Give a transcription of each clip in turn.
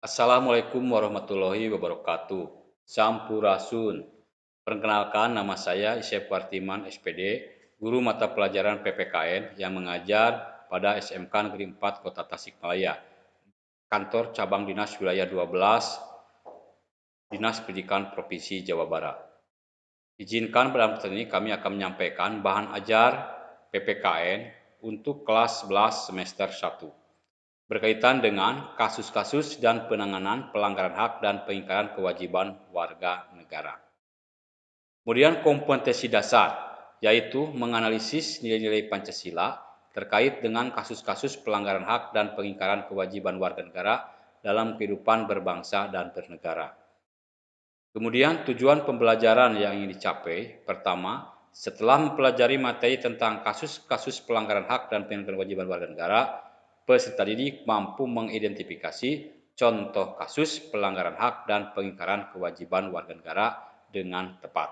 Assalamualaikum warahmatullahi wabarakatuh. Sampurasun. Perkenalkan, nama saya Isyep Wartiman SPD, guru mata pelajaran PPKN yang mengajar pada SMK Negeri 4 Kota Tasikmalaya, kantor cabang Dinas Wilayah 12, Dinas Pendidikan Provinsi Jawa Barat. Izinkan pada kesempatan ini kami akan menyampaikan bahan ajar PPKN untuk kelas 11 semester 1. Berkaitan dengan kasus-kasus dan penanganan pelanggaran hak dan pengingkaran kewajiban warga negara. Kemudian kompetensi dasar, yaitu menganalisis nilai-nilai Pancasila terkait dengan kasus-kasus pelanggaran hak dan pengingkaran kewajiban warga negara dalam kehidupan berbangsa dan bernegara. Kemudian tujuan pembelajaran yang ingin dicapai, pertama, setelah mempelajari materi tentang kasus-kasus pelanggaran hak dan pengingkaran kewajiban warga negara, peserta didik mampu mengidentifikasi contoh kasus pelanggaran hak dan pengingkaran kewajiban warga negara dengan tepat.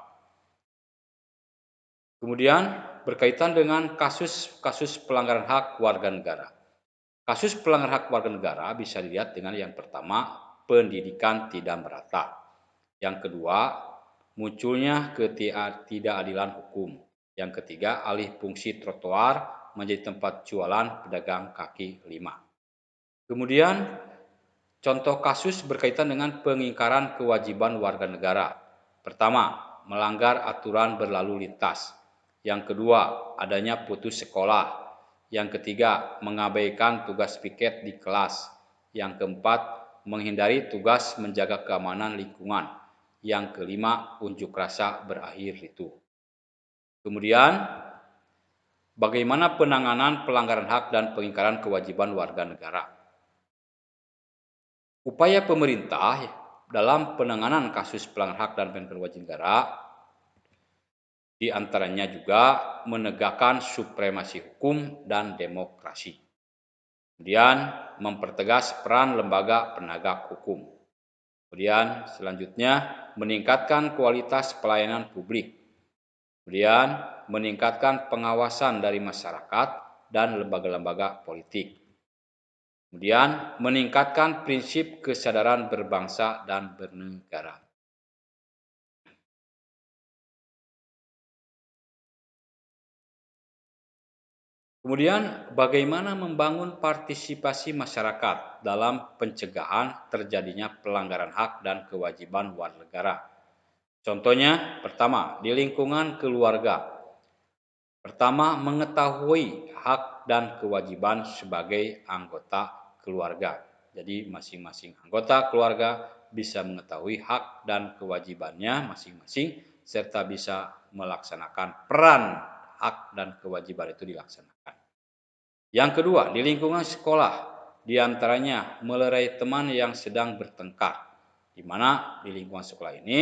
Kemudian berkaitan dengan kasus-kasus pelanggaran hak warga negara. Kasus pelanggaran hak warga negara bisa dilihat dengan yang pertama, pendidikan tidak merata. Yang kedua, munculnya ketidakadilan hukum. Yang ketiga, alih fungsi trotoar menjadi tempat jualan pedagang kaki lima. Kemudian, contoh kasus berkaitan dengan pengingkaran kewajiban warga negara. Pertama, melanggar aturan berlalu lintas. Yang kedua, adanya putus sekolah. Yang ketiga, mengabaikan tugas piket di kelas. Yang keempat, menghindari tugas menjaga keamanan lingkungan. Yang kelima, unjuk rasa berakhir ricuh. Kemudian, bagaimana penanganan pelanggaran hak dan pengingkaran kewajiban warga negara? Upaya pemerintah dalam penanganan kasus pelanggaran hak dan pengingkaran kewajiban negara di antaranya juga menegakkan supremasi hukum dan demokrasi. Kemudian mempertegas peran lembaga penegak hukum. Kemudian selanjutnya meningkatkan kualitas pelayanan publik. Kemudian meningkatkan pengawasan dari masyarakat dan lembaga-lembaga politik. Kemudian meningkatkan prinsip kesadaran berbangsa dan bernegara. Kemudian bagaimana membangun partisipasi masyarakat dalam pencegahan terjadinya pelanggaran hak dan kewajiban warga negara. Contohnya, pertama, di lingkungan keluarga. Pertama, mengetahui hak dan kewajiban sebagai anggota keluarga. Jadi masing-masing anggota keluarga bisa mengetahui hak dan kewajibannya masing-masing serta bisa melaksanakan peran hak dan kewajiban itu dilaksanakan. Yang kedua, di lingkungan sekolah, di antaranya melerai teman yang sedang bertengkar, di mana di lingkungan sekolah ini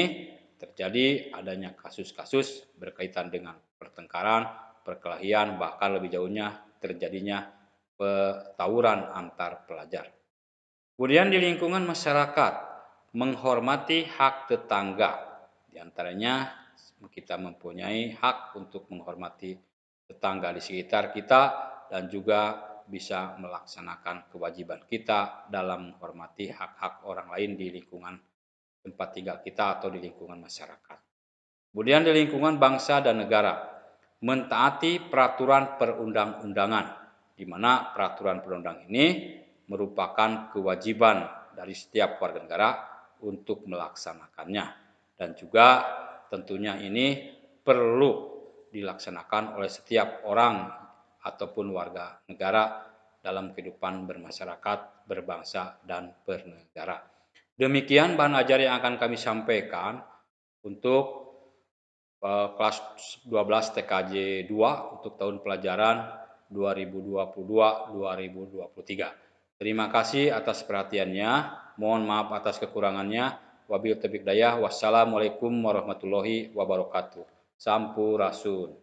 terjadi adanya kasus-kasus berkaitan dengan pertengkaran, perkelahian, bahkan lebih jauhnya terjadinya tawuran antar pelajar. Kemudian di lingkungan masyarakat, menghormati hak tetangga, di antaranya kita mempunyai hak untuk menghormati tetangga di sekitar kita dan juga bisa melaksanakan kewajiban kita dalam menghormati hak-hak orang lain di lingkungan tempat tinggal kita atau di lingkungan masyarakat. Kemudian di lingkungan bangsa dan negara, mentaati peraturan perundang-undangan, di mana peraturan perundang ini merupakan kewajiban dari setiap warga negara untuk melaksanakannya. Dan juga tentunya ini perlu dilaksanakan oleh setiap orang ataupun warga negara dalam kehidupan bermasyarakat, berbangsa, dan bernegara. Demikian bahan ajar yang akan kami sampaikan untuk kelas 12 TKJ 2 untuk tahun pelajaran 2022-2023. Terima kasih atas perhatiannya. Mohon maaf atas kekurangannya. Wabillahi taufiq hidayah. Wassalamualaikum warahmatullahi wabarakatuh. Sampurasun.